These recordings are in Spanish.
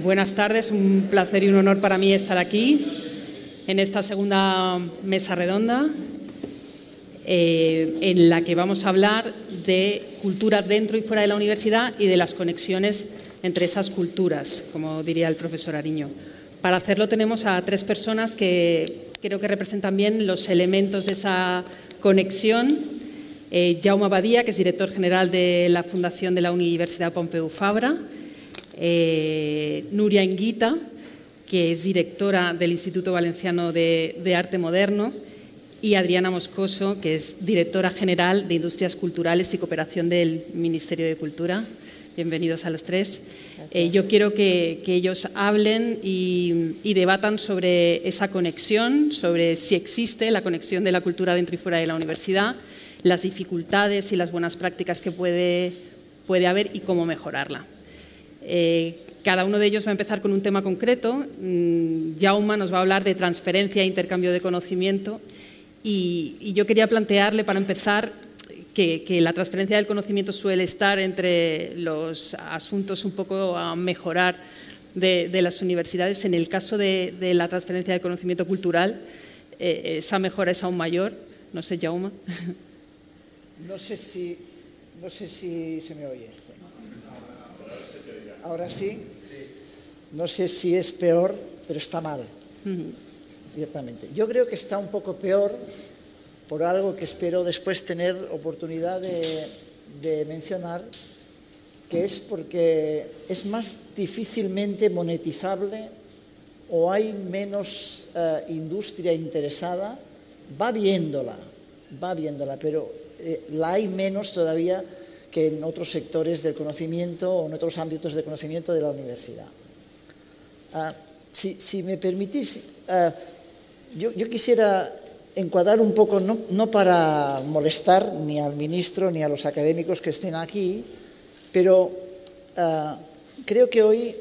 Buenas tardes, un placer y un honor para mí estar aquí en esta segunda mesa redonda en la que vamos a hablar de cultura dentro y fuera de la universidad y de las conexiones entre esas culturas, como diría el profesor Ariño. Para hacerlo tenemos a tres personas que creo que representan bien los elementos de esa conexión. Jaume Badia, que es director general de la Fundación de la Universidad Pompeu Fabra. Núria Anguita, que es directora del Instituto Valenciano de Arte Moderno, y Adriana Moscoso, que es directora general de Industrias Culturales y Cooperación del Ministerio de Cultura. Bienvenidos a los tres. Yo quiero que ellos hablen y debatan sobre esa conexión, sobre si existe la conexión de la cultura dentro y fuera de la universidad, las dificultades y las buenas prácticas que puede haber y cómo mejorarla. Cada uno de ellos va a empezar con un tema concreto. Jaume nos va a hablar de transferencia e intercambio de conocimiento y yo quería plantearle para empezar que la transferencia del conocimiento suele estar entre los asuntos un poco a mejorar de las universidades. En el caso de la transferencia del conocimiento cultural, esa mejora es aún mayor. No sé, Jaume. No sé si se me oye. Ahora sí. No sé si es peor, pero está mal, ciertamente. Yo creo que está un poco peor por algo que espero después tener oportunidad de mencionar, que es porque es más difícilmente monetizable o hay menos industria interesada. Va viéndola, pero la hay menos todavía que en otros sectores del conocimiento o en otros ámbitos de conocimiento de la universidad. Si me permitís, yo quisiera encuadrar un poco, no para molestar ni al ministro ni a los académicos que estén aquí, pero creo que hoy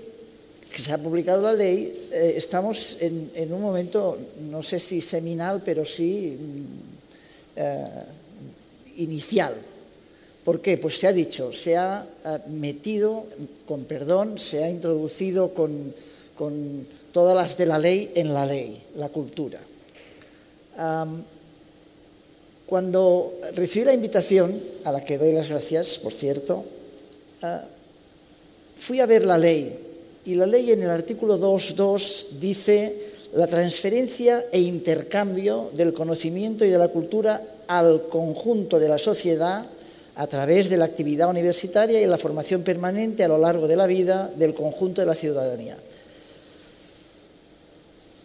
que se ha publicado la ley, estamos en un momento, no sé si seminal, pero sí inicial. ¿Por qué? Pues se ha dicho, se ha metido, con perdón, se ha introducido con todas las de la ley en la ley, la cultura. Cuando recibí la invitación, a la que doy las gracias, por cierto, fui a ver la ley, y la ley en el artículo 2.2 dice la transferencia e intercambio del conocimiento y de la cultura al conjunto de la sociedad a través de la actividad universitaria y la formación permanente a lo largo de la vida del conjunto de la ciudadanía.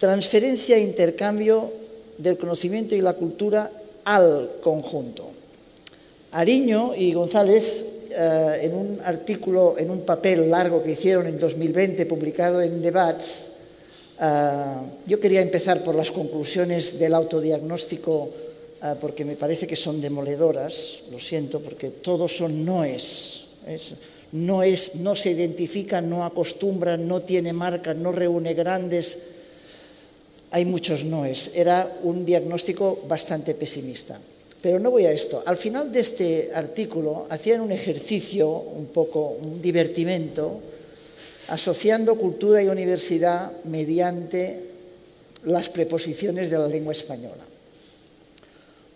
Transferencia e intercambio del conocimiento y la cultura al conjunto. Ariño y González, en un artículo, en un papel largo que hicieron en 2020, publicado en Debats, yo quería empezar por las conclusiones del autodiagnóstico, porque me parece que son demoledoras, lo siento, porque todos son noes. No se identifica, no acostumbra, no tiene marca, no reúne grandes. Hay muchos noes. Era un diagnóstico bastante pesimista. Pero no voy a esto. Al final de este artículo hacían un ejercicio, un poco un divertimento, asociando cultura y universidad mediante las preposiciones de la lengua española.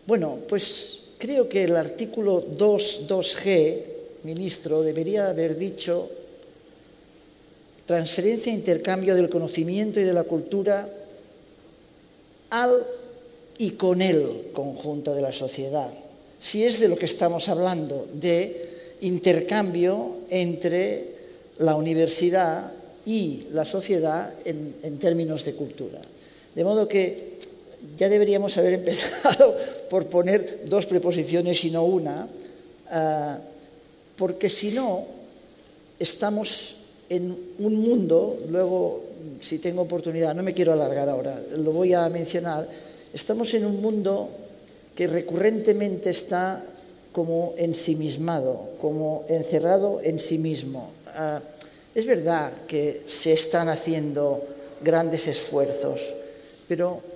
Bueno, pues creo que el artículo 2.2g, ministro, debería haber dicho transferencia e intercambio del conocimiento y de la cultura al y con el conjunto de la sociedad. Si es de lo que estamos hablando, de intercambio entre la universidad y la sociedad en términos de cultura. De modo que ya deberíamos haber empezado por poner dos preposiciones y no una, porque si no, estamos en un mundo, luego, si tengo oportunidad, no me quiero alargar ahora, lo voy a mencionar, estamos en un mundo que recurrentemente está como ensimismado, como encerrado en sí mismo. Es verdad que se están haciendo grandes esfuerzos, pero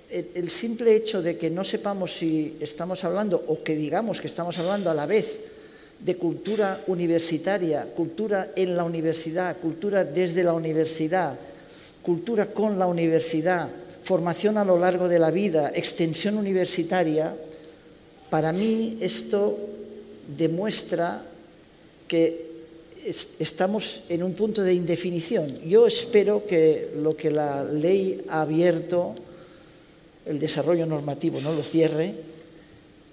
el simple hecho de que no sepamos si estamos hablando o que digamos que estamos hablando a la vez de cultura universitaria, cultura en la universidad, cultura desde la universidad, cultura con la universidad, formación a lo largo de la vida, extensión universitaria, para mí esto demuestra que estamos en un punto de indefinición. Yo espero que lo que la ley ha abierto, el desarrollo normativo no lo cierre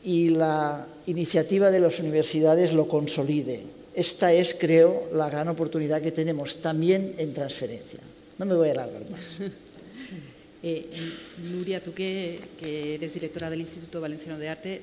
y la iniciativa de las universidades lo consolide. Esta es, creo, la gran oportunidad que tenemos también en transferencia. No me voy a alargar más. Nuria, tú que eres directora del Instituto Valenciano de Arte,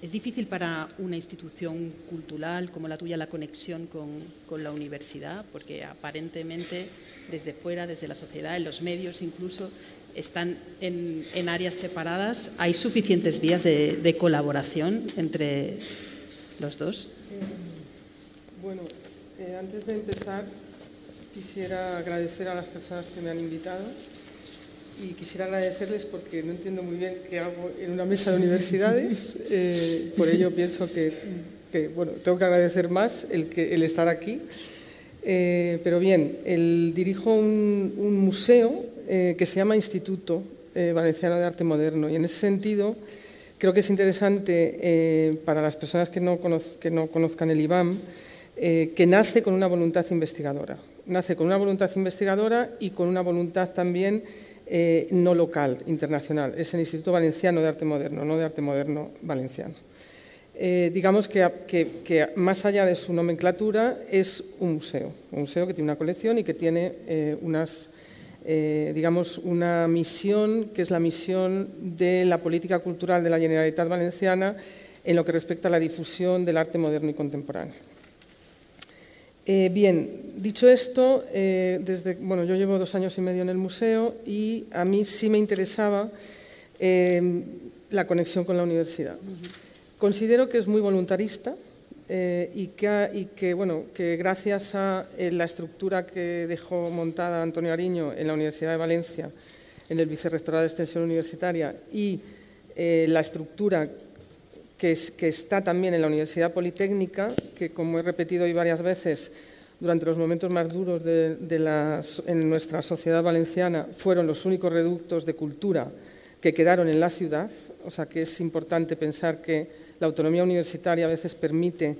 ¿es difícil para una institución cultural como la tuya la conexión con la universidad? Porque aparentemente desde fuera, desde la sociedad, en los medios incluso, están en áreas separadas. ¿Hay suficientes vías de colaboración entre los dos? Bueno, antes de empezar, quisiera agradecer a las personas que me han invitado y quisiera agradecerles porque no entiendo muy bien qué hago en una mesa de universidades. Por ello pienso que bueno, tengo que agradecer más el estar aquí. Pero bien, dirijo un museo que se llama Instituto Valenciano de Arte Moderno, y en ese sentido creo que es interesante para las personas que no conozcan el IVAM, que nace con una voluntad investigadora. Nace con una voluntad investigadora y con una voluntad también no local, internacional. Es el Instituto Valenciano de Arte Moderno, no de Arte Moderno Valenciano. Digamos que más allá de su nomenclatura es un museo que tiene una colección y que tiene digamos, una misión que es la misión de la política cultural de la Generalitat Valenciana en lo que respecta a la difusión del arte moderno y contemporáneo. Bien, dicho esto, bueno, yo llevo 2 años y medio en el museo y a mí sí me interesaba la conexión con la universidad. Considero que es muy voluntarista y que gracias a la estructura que dejó montada Antonio Ariño en la Universidad de Valencia, en el Vicerrectorado de Extensión Universitaria, y la estructura que está también en la Universidad Politécnica, que, como he repetido hoy varias veces, durante los momentos más duros en nuestra sociedad valenciana, fueron los únicos reductos de cultura que quedaron en la ciudad. O sea que es importante pensar que la autonomía universitaria a veces permite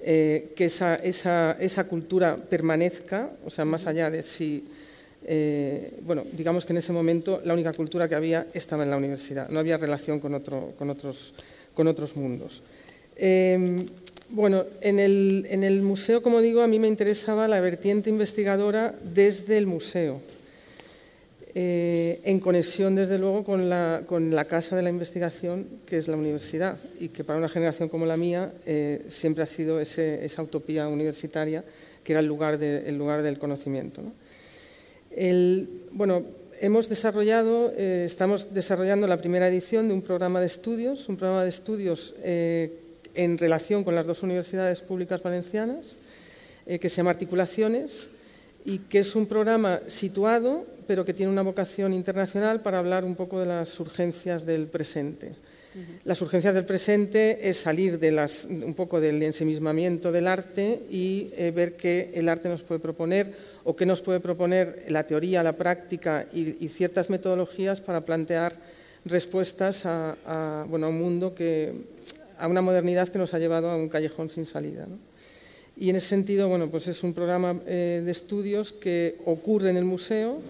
que esa cultura permanezca, o sea, más allá de si... bueno, digamos que en ese momento la única cultura que había estaba en la universidad, no había relación con otros mundos. Bueno, en el museo, como digo, a mí me interesaba la vertiente investigadora desde el museo, en conexión, desde luego, con la casa de la investigación, que es la universidad, y que para una generación como la mía siempre ha sido esa utopía universitaria, que era el lugar del conocimiento, ¿no? Bueno, estamos desarrollando la primera edición de un programa de estudios, en relación con las 2 universidades públicas valencianas, que se llama Articulaciones, y que es un programa situado, pero que tiene una vocación internacional para hablar un poco de las urgencias del presente. Las urgencias del presente es salir un poco del ensimismamiento del arte y ver qué el arte nos puede proponer, o qué nos puede proponer la teoría, la práctica y ciertas metodologías para plantear respuestas a un mundo a una modernidad que nos ha llevado a un callejón sin salida, ¿no? Y en ese sentido, bueno, pues es un programa de estudios que ocurre en el museo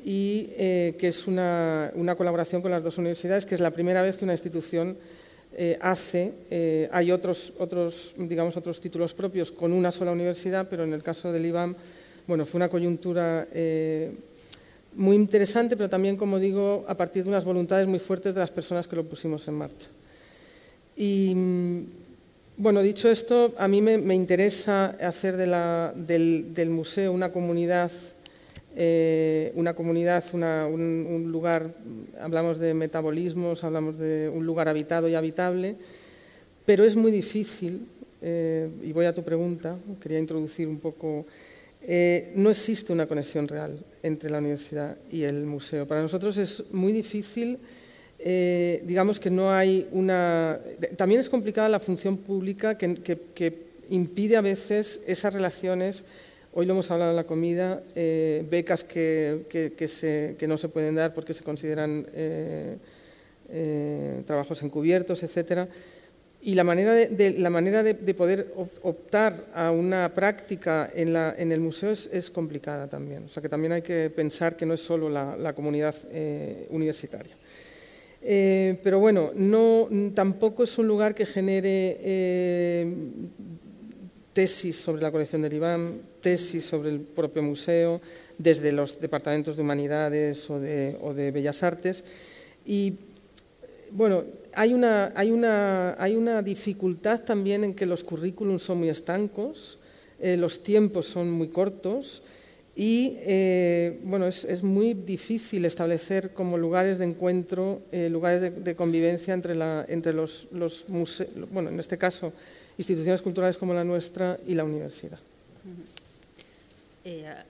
y que es una colaboración con las 2 universidades, que es la primera vez que una institución hace. Hay otros títulos propios con una sola universidad, pero en el caso del IVAM, bueno, fue una coyuntura muy interesante, pero también, como digo, a partir de unas voluntades muy fuertes de las personas que lo pusimos en marcha. Y, bueno, dicho esto, a mí me interesa hacer del museo una comunidad, un lugar, hablamos de metabolismos, hablamos de un lugar habitado y habitable, pero es muy difícil, y voy a tu pregunta, quería introducir un poco, no existe una conexión real entre la universidad y el museo. Para nosotros es muy difícil. Digamos que no hay una... También es complicada la función pública que impide a veces esas relaciones. Hoy lo hemos hablado en la comida, becas que no se pueden dar porque se consideran trabajos encubiertos, etcétera. Y la manera de poder optar a una práctica en el museo es complicada también. O sea, que también hay que pensar que no es solo la comunidad universitaria. Pero bueno, tampoco es un lugar que genere tesis sobre la colección del IBAM, tesis sobre el propio museo, desde los departamentos de Humanidades o de Bellas Artes. Y bueno, hay una dificultad también en que los currículums son muy estancos, los tiempos son muy cortos y bueno, es muy difícil establecer como lugares de encuentro, lugares de convivencia entre los museos, bueno, en este caso, instituciones culturales como la nuestra y la universidad.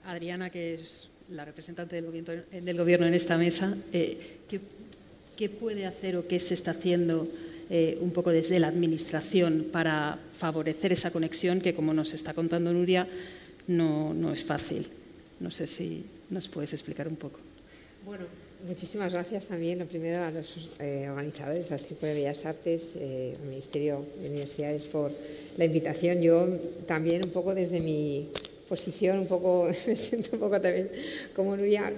Adriana, que es la representante del Gobierno en esta mesa, ¿qué puede hacer o qué se está haciendo un poco desde la Administración para favorecer esa conexión que, como nos está contando Nuria, no es fácil? No sé si nos puedes explicar un poco. Bueno, muchísimas gracias también, lo primero, a los organizadores, al Círculo de Bellas Artes, al Ministerio de Universidades por la invitación. Yo también un poco desde mi posición, me siento un poco también como Nuria,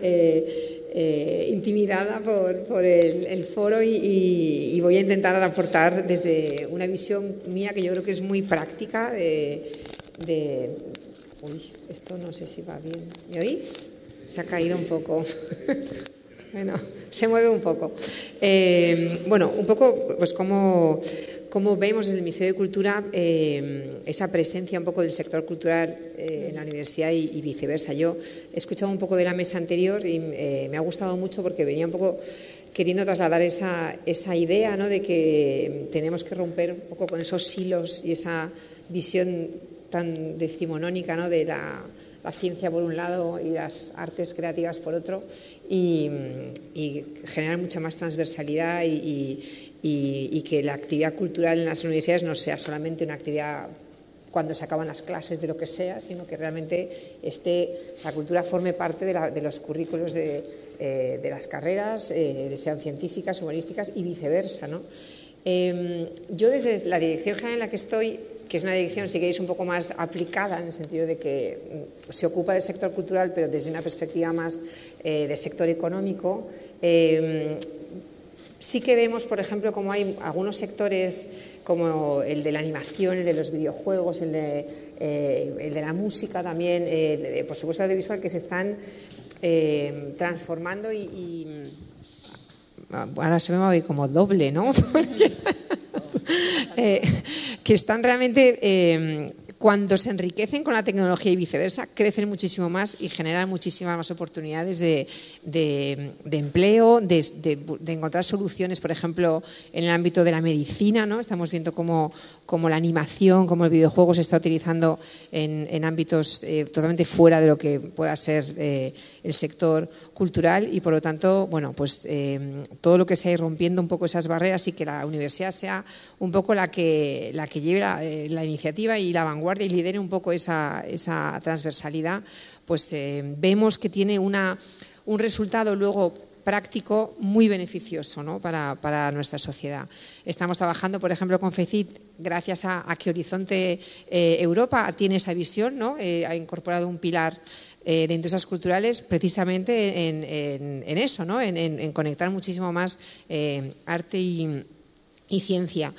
intimidada por el foro y voy a intentar aportar desde una visión mía que yo creo que es muy práctica Uy, esto no sé si va bien. ¿Me oís? Se ha caído un poco. Bueno, se mueve un poco. Bueno, un poco, pues cómo vemos desde el Ministerio de Cultura esa presencia un poco del sector cultural en la universidad y viceversa. Yo he escuchado un poco de la mesa anterior y me ha gustado mucho porque venía un poco queriendo trasladar esa idea, ¿no?, de que tenemos que romper un poco con esos hilos y esa visión tan decimonónica, ¿no?, de la ciencia por un lado y las artes creativas por otro, y generar mucha más transversalidad y que la actividad cultural en las universidades no sea solamente una actividad cuando se acaban las clases de lo que sea, sino que realmente la cultura forme parte de los currículos de las carreras, sean científicas, humanísticas y viceversa, ¿no? Yo desde la dirección general en la que estoy, que es una dirección, si queréis, un poco más aplicada, en el sentido de que se ocupa del sector cultural, pero desde una perspectiva más del sector económico, sí que vemos, por ejemplo, como hay algunos sectores como el de la animación, el de los videojuegos, el de la música también, por supuesto el audiovisual, que se están transformando y ahora se me va a oír como doble, ¿no? Porque que están realmente, cuando se enriquecen con la tecnología y viceversa, crecen muchísimo más y generan muchísimas más oportunidades de empleo, de encontrar soluciones, por ejemplo, en el ámbito de la medicina, ¿no? Estamos viendo cómo la animación, cómo el videojuego se está utilizando en ámbitos totalmente fuera de lo que pueda ser el sector cultural y, por lo tanto, bueno, pues todo lo que sea ir rompiendo un poco esas barreras y que la universidad sea un poco la que lleve la iniciativa y la vanguardia y lidere un poco esa transversalidad, pues vemos que tiene un resultado luego práctico muy beneficioso, ¿no?, para nuestra sociedad. Estamos trabajando, por ejemplo, con FECIT, gracias a que Horizonte Europa tiene esa visión, ¿no? Ha incorporado un pilar de industrias culturales precisamente en eso, ¿no?, en conectar muchísimo más arte y ciencia.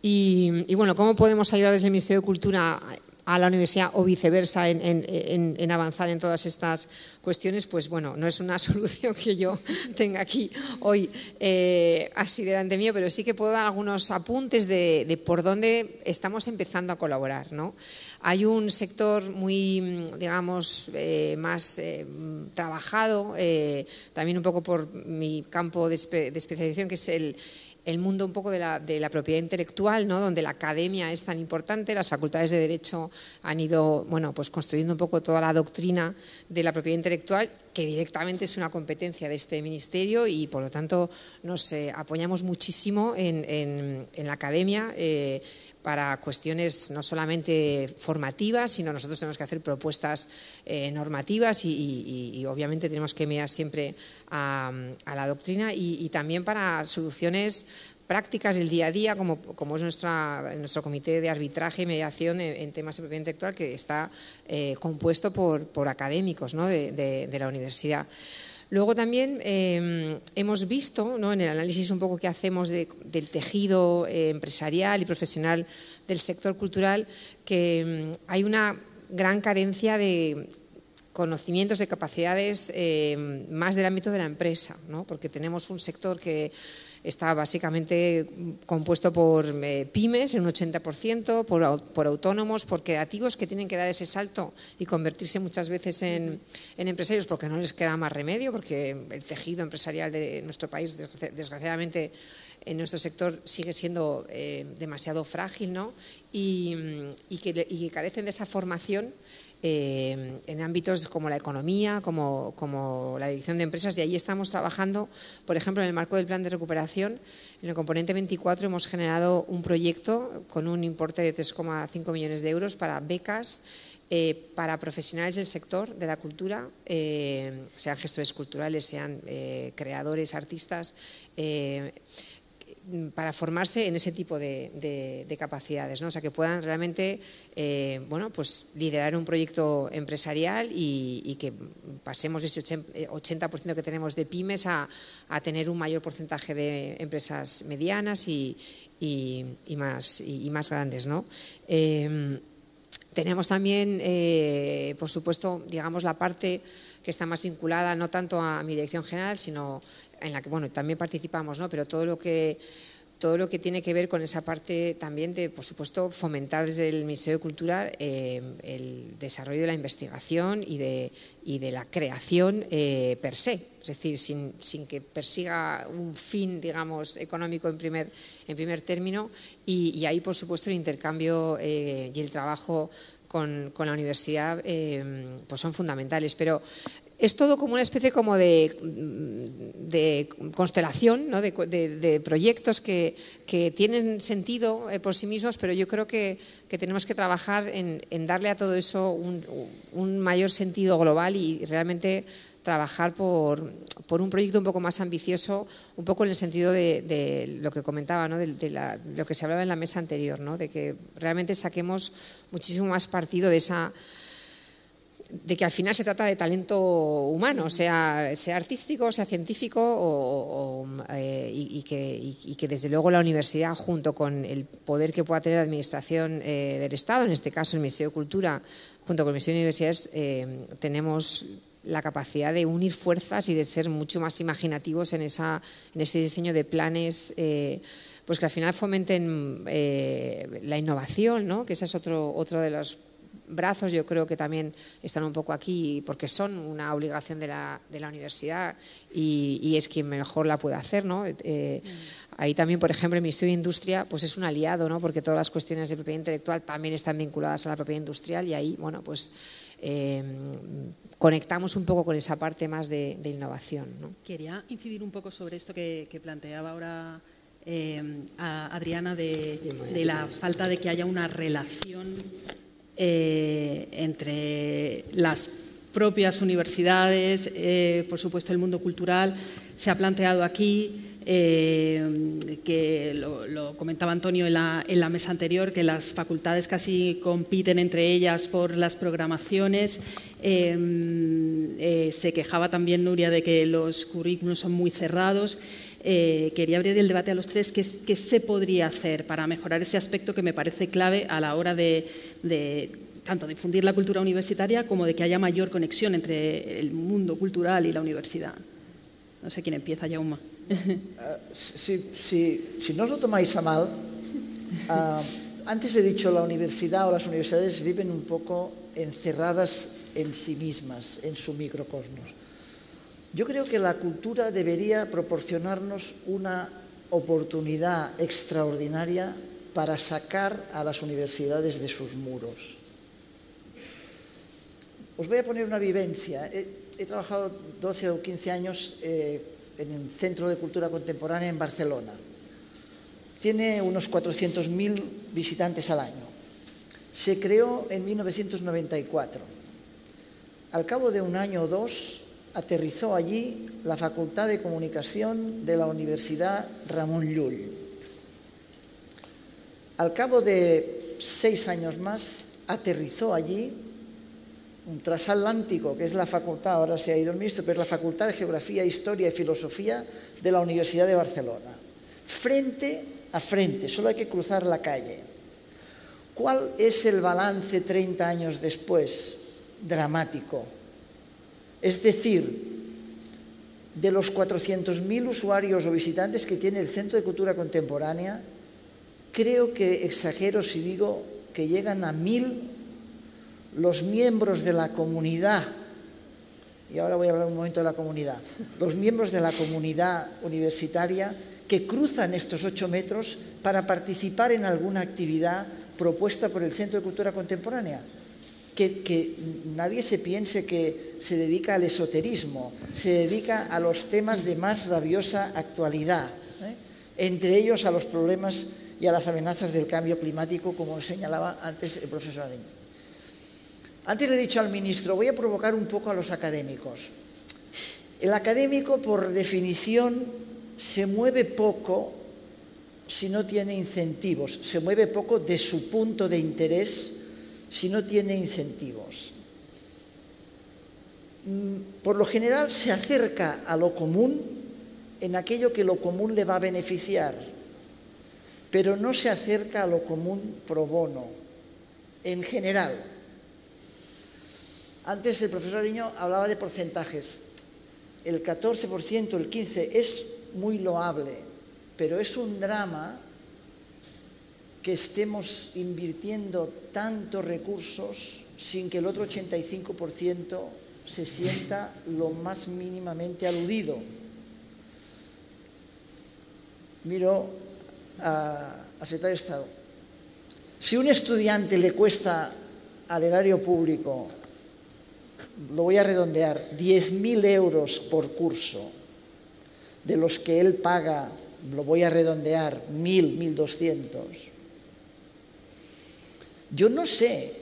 Y bueno, ¿cómo podemos ayudar desde el Ministerio de Cultura a la universidad o viceversa en avanzar en todas estas cuestiones? Pues bueno, no es una solución que yo tenga aquí hoy así delante mío, pero sí que puedo dar algunos apuntes de por dónde estamos empezando a colaborar, ¿no? Hay un sector muy, digamos, más trabajado, también un poco por mi campo de especialización, que es el mundo un poco de la propiedad intelectual, ¿no? Donde la academia es tan importante, las facultades de Derecho han ido pues construyendo un poco toda la doctrina de la propiedad intelectual, que directamente es una competencia de este ministerio, y por lo tanto nos apoyamos muchísimo en la academia para cuestiones no solamente formativas, sino nosotros tenemos que hacer propuestas normativas y obviamente tenemos que mirar siempre a la doctrina y también para soluciones prácticas del día a día, como es nuestro comité de arbitraje y mediación en temas de propiedad intelectual, que está compuesto por académicos, ¿no? de la universidad. Luego también hemos visto, ¿no? en el análisis un poco que hacemos del tejido empresarial y profesional del sector cultural, que hay una gran carencia de conocimientos, de capacidades más del ámbito de la empresa, ¿no? Porque tenemos un sector que está básicamente compuesto por pymes, en un 80%, por autónomos, por creativos que tienen que dar ese salto y convertirse muchas veces en empresarios porque no les queda más remedio, porque el tejido empresarial de nuestro país, desgraciadamente, en nuestro sector sigue siendo demasiado frágil, ¿no? y que carecen de esa formación en ámbitos como la economía, como la dirección de empresas, y ahí estamos trabajando. Por ejemplo, en el marco del plan de recuperación, en el componente 24 hemos generado un proyecto con un importe de 3,5 millones de euros para becas para profesionales del sector de la cultura, sean gestores culturales, sean creadores, artistas, para formarse en ese tipo de capacidades, ¿no? O sea, que puedan realmente pues liderar un proyecto empresarial y que pasemos de ese 80% que tenemos de pymes a tener un mayor porcentaje de empresas medianas y más grandes, ¿no? Tenemos también, por supuesto, digamos, la parte que está más vinculada no tanto a mi dirección general, sino en la que también participamos, ¿no? Pero todo lo que tiene que ver con esa parte también de, por supuesto, fomentar desde el Ministerio de Cultura el desarrollo de la investigación y de la creación per se, es decir, sin que persiga un fin, digamos, económico en primer término, y ahí, por supuesto, el intercambio y el trabajo con la universidad pues son fundamentales, pero es todo como una especie como de constelación, ¿no? de proyectos que tienen sentido por sí mismos, pero yo creo que tenemos que trabajar en darle a todo eso un mayor sentido global y realmente trabajar por un proyecto un poco más ambicioso, un poco en el sentido de lo que comentaba, ¿no? de lo que se hablaba en la mesa anterior, ¿no? De que realmente saquemos muchísimo más partido de que al final se trata de talento humano, sea artístico, sea científico, y que desde luego la universidad, junto con el poder que pueda tener la administración del Estado, en este caso el Ministerio de Cultura, junto con el Ministerio de Universidades, tenemos la capacidad de unir fuerzas y de ser mucho más imaginativos en ese diseño de planes pues que al final fomenten la innovación, ¿no? Que ese es otro de los brazos, yo creo que también están un poco aquí porque son una obligación de la universidad y es quien mejor la puede hacer, ¿no? Ahí también, por ejemplo, el Ministerio de Industria pues es un aliado, ¿no? Porque todas las cuestiones de propiedad intelectual también están vinculadas a la propiedad industrial y ahí, pues conectamos un poco con esa parte más de innovación, ¿no? Quería incidir un poco sobre esto que planteaba ahora a Adriana de la falta de que haya una relación entre las propias universidades, por supuesto el mundo cultural. Se ha planteado aquí, que lo comentaba Antonio en la mesa anterior, que las facultades casi compiten entre ellas por las programaciones. Se quejaba también Nuria de que los currículos son muy cerrados. Quería abrir el debate a los tres. ¿Qué se podría hacer para mejorar ese aspecto que me parece clave a la hora de tanto difundir la cultura universitaria como de que haya mayor conexión entre el mundo cultural y la universidad? No sé quién empieza, Jaume. Si no os lo tomáis a mal, antes he dicho la universidad o las universidades viven un poco encerradas en sí mismas, en su microcosmos. Yo creo que la cultura debería proporcionarnos una oportunidad extraordinaria para sacar a las universidades de sus muros. Os voy a poner una vivencia. He trabajado 12 o 15 años en el Centro de Cultura Contemporánea en Barcelona. Tiene unos 400.000 visitantes al año. Se creó en 1994. Al cabo de un año o dos, aterrizó allí la Facultad de Comunicación de la Universidad Ramon Llull. Al cabo de 6 años más, aterrizó allí un transatlántico, que es la facultad, ahora se ha ido el ministro, pero es la Facultad de Geografía, Historia y Filosofía de la Universidad de Barcelona. Frente a frente, solo hay que cruzar la calle. ¿Cuál es el balance 30 años después? Dramático. Es decir, de los 400.000 usuarios o visitantes que tiene el Centro de Cultura Contemporánea, creo que exagero si digo que llegan a 1.000 los miembros de la comunidad, y ahora voy a hablar un momento de la comunidad, los miembros de la comunidad universitaria que cruzan estos 8 metros para participar en alguna actividad propuesta por el Centro de Cultura Contemporánea. Que nadie se piense que se dedica al esoterismo, se dedica a los temas de más rabiosa actualidad, entre ellos a los problemas y a las amenazas del cambio climático, como señalaba antes el profesor Ariño. Antes le he dicho al ministro, voy a provocar un poco a los académicos. El académico, por definición, se mueve poco si no tiene incentivos, se mueve poco de su punto de interés si no tiene incentivos. Por lo general se acerca a lo común en aquello que lo común le va a beneficiar, pero no se acerca a lo común pro bono, en general. Antes el profesor Ariño hablaba de porcentajes. El 14%, el 15% es muy loable, pero es un drama que estemos invirtiendo tantos recursos sin que el otro 85% se sienta lo más mínimamente aludido. Miro al secretario de Estado. Si a un estudiante le cuesta al erario público, lo voy a redondear, 10.000 euros por curso, de los que él paga, lo voy a redondear, 1.000, 1.200. Yo no sé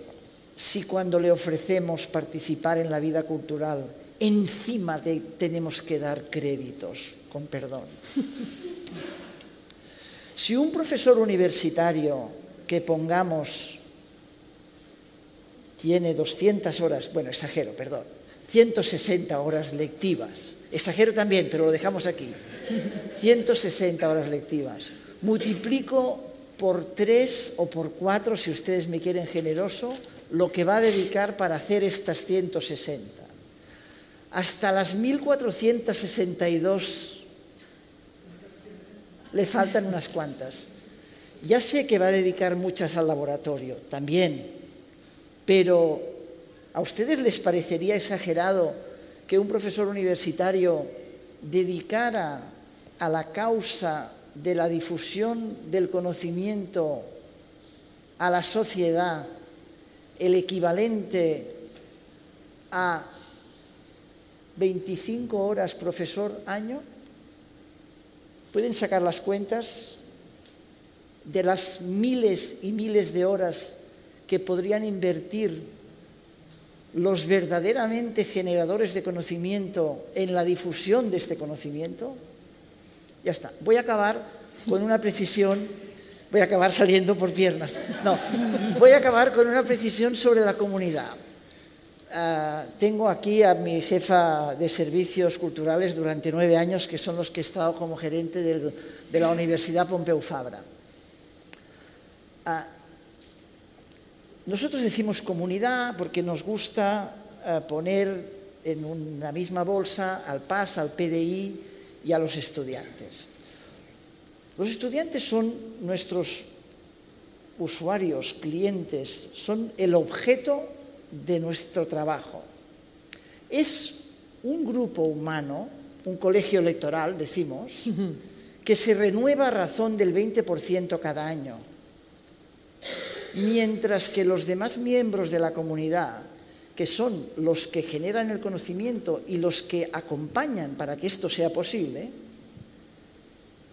si cuando le ofrecemos participar en la vida cultural, encima tenemos que dar créditos, con perdón. Si un profesor universitario que pongamos tiene 200 horas, bueno, exagero, perdón, 160 horas lectivas, exagero también, pero lo dejamos aquí, 160 horas lectivas, multiplico por 3 o por 4, si ustedes me quieren generoso, lo que va a dedicar para hacer estas 160. Hasta las 1.462 le faltan unas cuantas. Ya sé que va a dedicar muchas al laboratorio, también, pero ¿a ustedes les parecería exagerado que un profesor universitario dedicara a la causa de la difusión del conocimiento a la sociedad el equivalente a 25 horas profesor año? ¿Pueden sacar las cuentas de las miles y miles de horas que podrían invertir los verdaderamente generadores de conocimiento en la difusión de este conocimiento? Ya está. Voy a acabar con una precisión, voy a acabar saliendo por piernas. No, voy a acabar con una precisión sobre la comunidad. Tengo aquí a mi jefa de servicios culturales durante 9 años, que son los que he estado como gerente de la Universidad Pompeu Fabra. Nosotros decimos comunidad porque nos gusta poner en una misma bolsa al PAS, al PDI y a los estudiantes. Los estudiantes son nuestros usuarios, clientes, son el objeto de nuestro trabajo. Es un grupo humano, un colegio electoral, decimos, que se renueva a razón del 20% cada año, mientras que los demás miembros de la comunidad, que son los que generan el conocimiento y los que acompañan para que esto sea posible,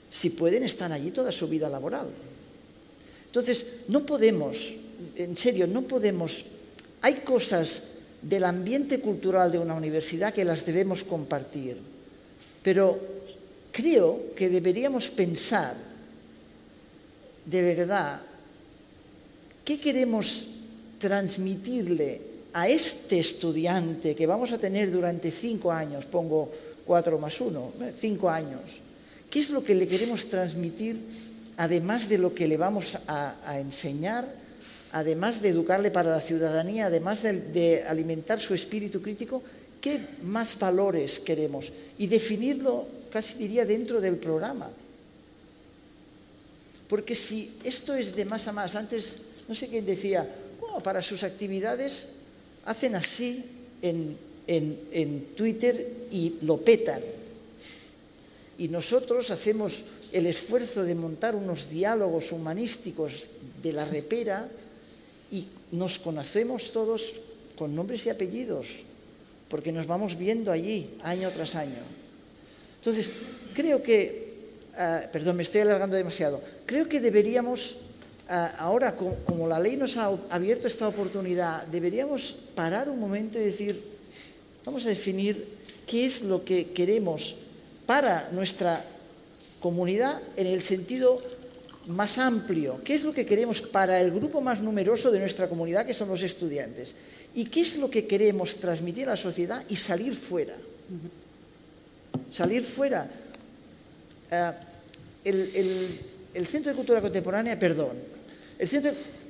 si pueden, están allí toda su vida laboral. Entonces, no podemos, en serio, no podemos. Hay cosas del ambiente cultural de una universidad que las debemos compartir, pero creo que deberíamos pensar de verdad qué queremos transmitirle a este estudiante que vamos a tener durante 5 años, pongo 4 más 1, 5 años. ¿Qué es lo que le queremos transmitir, además de lo que le vamos a enseñar, además de educarle para la ciudadanía, además de alimentar su espíritu crítico? ¿Qué más valores queremos? Y definirlo, casi diría, dentro del programa. Porque si esto es de más a más, antes no sé quién decía, oh, para sus actividades hacen así en Twitter y lo petan. Y nosotros hacemos el esfuerzo de montar unos diálogos humanísticos de la repera y nos conocemos todos con nombres y apellidos, porque nos vamos viendo allí año tras año. Entonces, creo que, perdón, me estoy alargando demasiado, creo que deberíamos, ahora como la ley nos ha abierto esta oportunidad, deberíamos parar un momento y decir, vamos a definir qué es lo que queremos para nuestra comunidad en el sentido más amplio, qué es lo que queremos para el grupo más numeroso de nuestra comunidad, que son los estudiantes, y qué es lo que queremos transmitir a la sociedad y salir fuera. Salir fuera. El Centro de Cultura Contemporánea, perdón,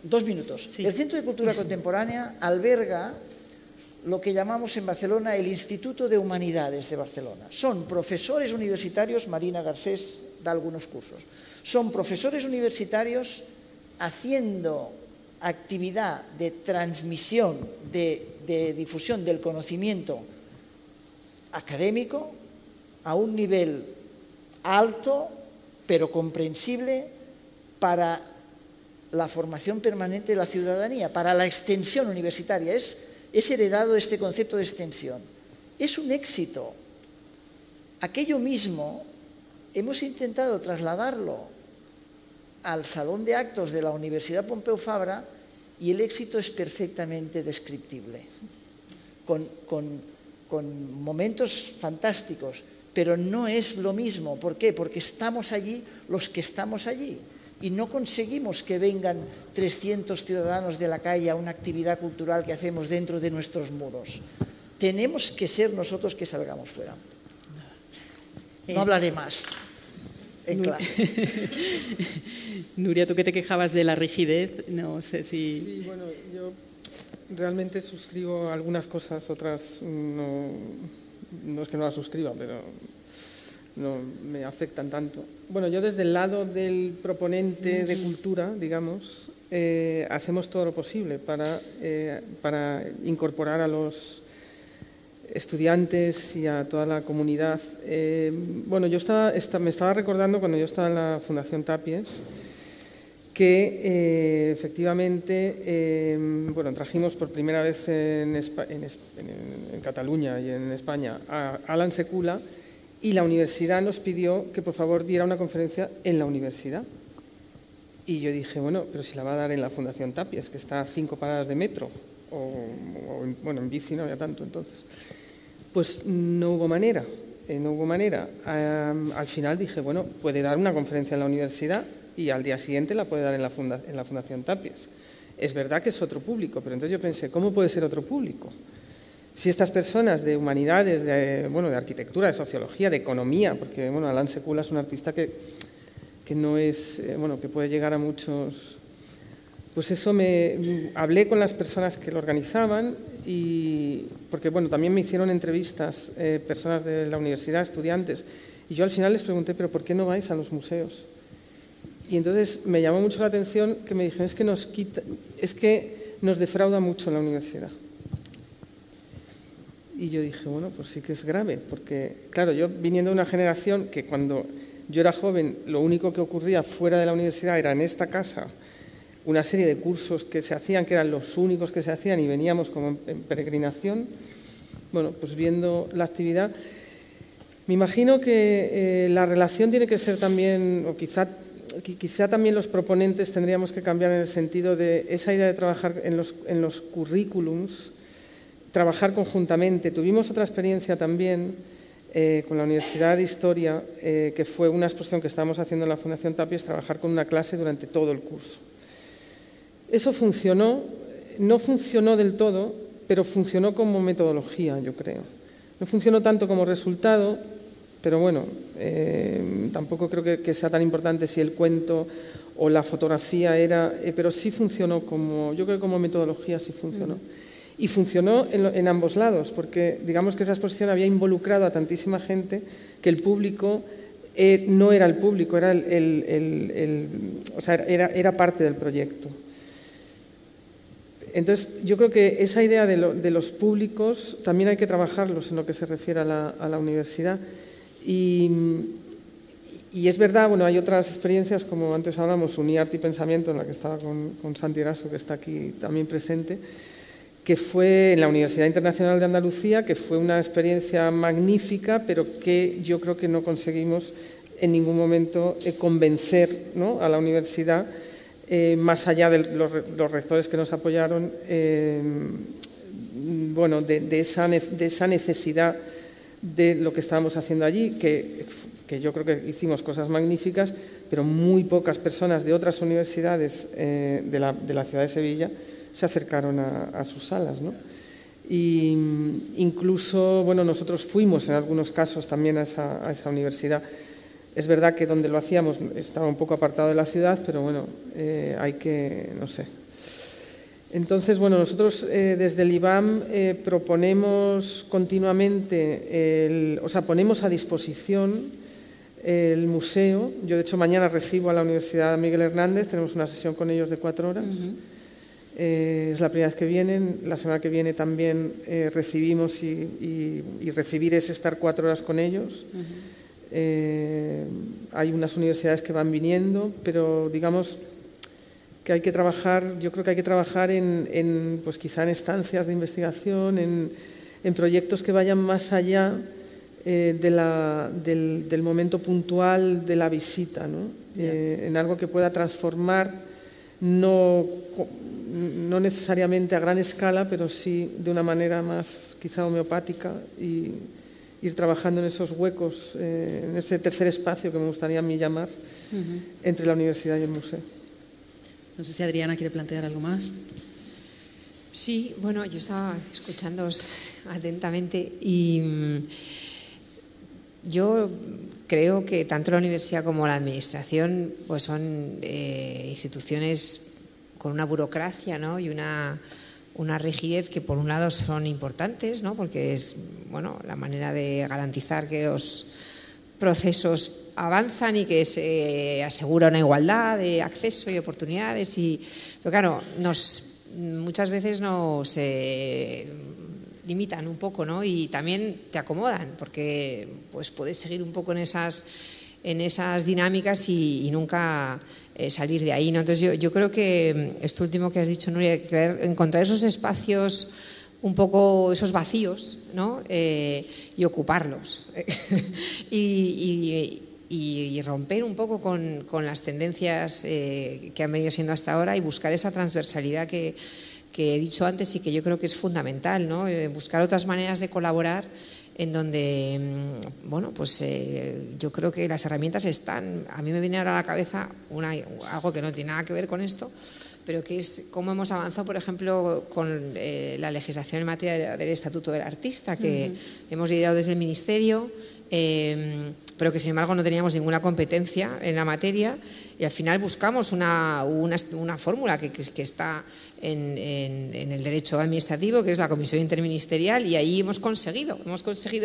2 minutos. Sí. El Centro de Cultura Contemporánea alberga lo que llamamos en Barcelona el Instituto de Humanidades de Barcelona. Son profesores universitarios, Marina Garcés da algunos cursos, son profesores universitarios haciendo actividad de transmisión, de difusión del conocimiento académico a un nivel alto, pero comprensible para la formación permanente de la ciudadanía, para la extensión universitaria. Es heredado este concepto de extensión. Es un éxito. Aquello mismo hemos intentado trasladarlo al Salón de Actos de la Universidad Pompeu Fabra y el éxito es perfectamente descriptible, con momentos fantásticos, pero no es lo mismo. ¿Por qué? Porque estamos allí los que estamos allí y no conseguimos que vengan 300 ciudadanos de la calle a una actividad cultural que hacemos dentro de nuestros muros. Tenemos que ser nosotros que salgamos fuera. No hablaré más en clase. Nuria, tú que te quejabas de la rigidez, no sé si... Sí, bueno, yo realmente suscribo algunas cosas, otras no es que no las suscriba, pero no me afectan tanto. Bueno, yo desde el lado del proponente de cultura, digamos, hacemos todo lo posible para incorporar a los estudiantes y a toda la comunidad. Bueno, yo me estaba recordando cuando yo estaba en la Fundación Tapies que efectivamente bueno, trajimos por primera vez en Cataluña y en España a Alan Sekula y la universidad nos pidió que por favor diera una conferencia en la universidad. Y yo dije, bueno, pero si la va a dar en la Fundación Tapies, que está a 5 paradas de metro, bueno, en bici no había tanto entonces. Pues no hubo manera, no hubo manera. Al final dije, bueno, puede dar una conferencia en la universidad y al día siguiente la puede dar en la Fundación Tapies. Es verdad que es otro público, pero entonces yo pensé, ¿cómo puede ser otro público? Si estas personas de humanidades, de arquitectura, de sociología, de economía, porque bueno, Alan Sekula es un artista que no es, que puede llegar a muchos. Pues eso hablé con las personas que lo organizaban y porque bueno, también me hicieron entrevistas personas de la universidad, estudiantes, y yo al final les pregunté, pero ¿por qué no vais a los museos? Y entonces me llamó mucho la atención que me dijeron, es que nos defrauda mucho la universidad. Y yo dije, bueno, pues sí que es grave, porque claro, yo viniendo de una generación que cuando yo era joven, lo único que ocurría fuera de la universidad era en esta casa una serie de cursos que se hacían, que eran los únicos que se hacían y veníamos como en peregrinación. Bueno, pues viendo la actividad, me imagino que la relación tiene que ser también, o quizá también los proponentes tendríamos que cambiar en el sentido de esa idea de trabajar en los currículums, trabajar conjuntamente. Tuvimos otra experiencia también con la Universidad de Historia, que fue una exposición que estábamos haciendo en la Fundación Tapies, trabajar con una clase durante todo el curso. Eso funcionó, no funcionó del todo, pero funcionó como metodología, yo creo. No funcionó tanto como resultado, pero bueno, tampoco creo que sea tan importante si el cuento o la fotografía era, pero sí funcionó como, yo creo que como metodología sí funcionó. Y funcionó en ambos lados, porque digamos que esa exposición había involucrado a tantísima gente que el público no era el público, era, o sea, era parte del proyecto. Entonces, yo creo que esa idea de los públicos también hay que trabajarlos en lo que se refiere a la universidad. Y es verdad, bueno, hay otras experiencias, como antes hablamos, Uniarte y Pensamiento, en la que estaba con Santi Eraso, que está aquí también presente, que fue en la Universidad Internacional de Andalucía, que fue una experiencia magnífica, pero que yo creo que no conseguimos en ningún momento convencer, ¿no?, a la universidad, más allá de los rectores que nos apoyaron, bueno, de esa necesidad de lo que estábamos haciendo allí, que yo creo que hicimos cosas magníficas, pero muy pocas personas de otras universidades de la ciudad de Sevilla se acercaron a sus salas, ¿no? Y incluso, bueno, nosotros fuimos en algunos casos también a esa universidad. Es verdad que donde lo hacíamos estaba un poco apartado de la ciudad, pero bueno, hay que, no sé. Entonces, bueno, nosotros desde el IBAM proponemos continuamente, o sea, ponemos a disposición el museo. Yo, de hecho, mañana recibo a la Universidad Miguel Hernández, tenemos una sesión con ellos de 4 horas. Es la primera vez que vienen, la semana que viene también recibimos y recibir es estar 4 horas con ellos. Hay unas universidades que van viniendo, pero digamos que hay que trabajar, yo creo que hay que trabajar pues quizá en estancias de investigación, en proyectos que vayan más allá del momento puntual de la visita, ¿no? En algo que pueda transformar, no necesariamente a gran escala, pero sí de una manera más quizá homeopática, y ir trabajando en esos huecos, en ese tercer espacio que me gustaría a mí llamar, entre la universidad y el museo. No sé si Adriana quiere plantear algo más. Sí, bueno, yo estaba escuchándoos atentamente y yo creo que tanto la universidad como la administración pues son instituciones con una burocracia, ¿no?, y una rigidez que por un lado son importantes, ¿no?, porque es, bueno, la manera de garantizar que los procesos avanzan y que se asegura una igualdad de acceso y oportunidades, pero claro, muchas veces nos limitan un poco, ¿no?, y también te acomodan, porque pues puedes seguir un poco en esas dinámicas y nunca salir de ahí, ¿no? Entonces yo creo que esto último que has dicho, Nuria, encontrar esos espacios, un poco esos vacíos, ¿no?, y ocuparlos y romper un poco con las tendencias que han venido siendo hasta ahora, y buscar esa transversalidad que he dicho antes y que yo creo que es fundamental, ¿no?, buscar otras maneras de colaborar en donde, bueno, pues yo creo que las herramientas están. A mí me viene ahora a la cabeza algo que no tiene nada que ver con esto, pero que es cómo hemos avanzado, por ejemplo, con la legislación en materia del Estatuto del Artista, que hemos liderado desde el Ministerio, pero que sin embargo no teníamos ninguna competencia en la materia, y al final buscamos una fórmula que está en el derecho administrativo, que es la Comisión Interministerial, y ahí hemos conseguido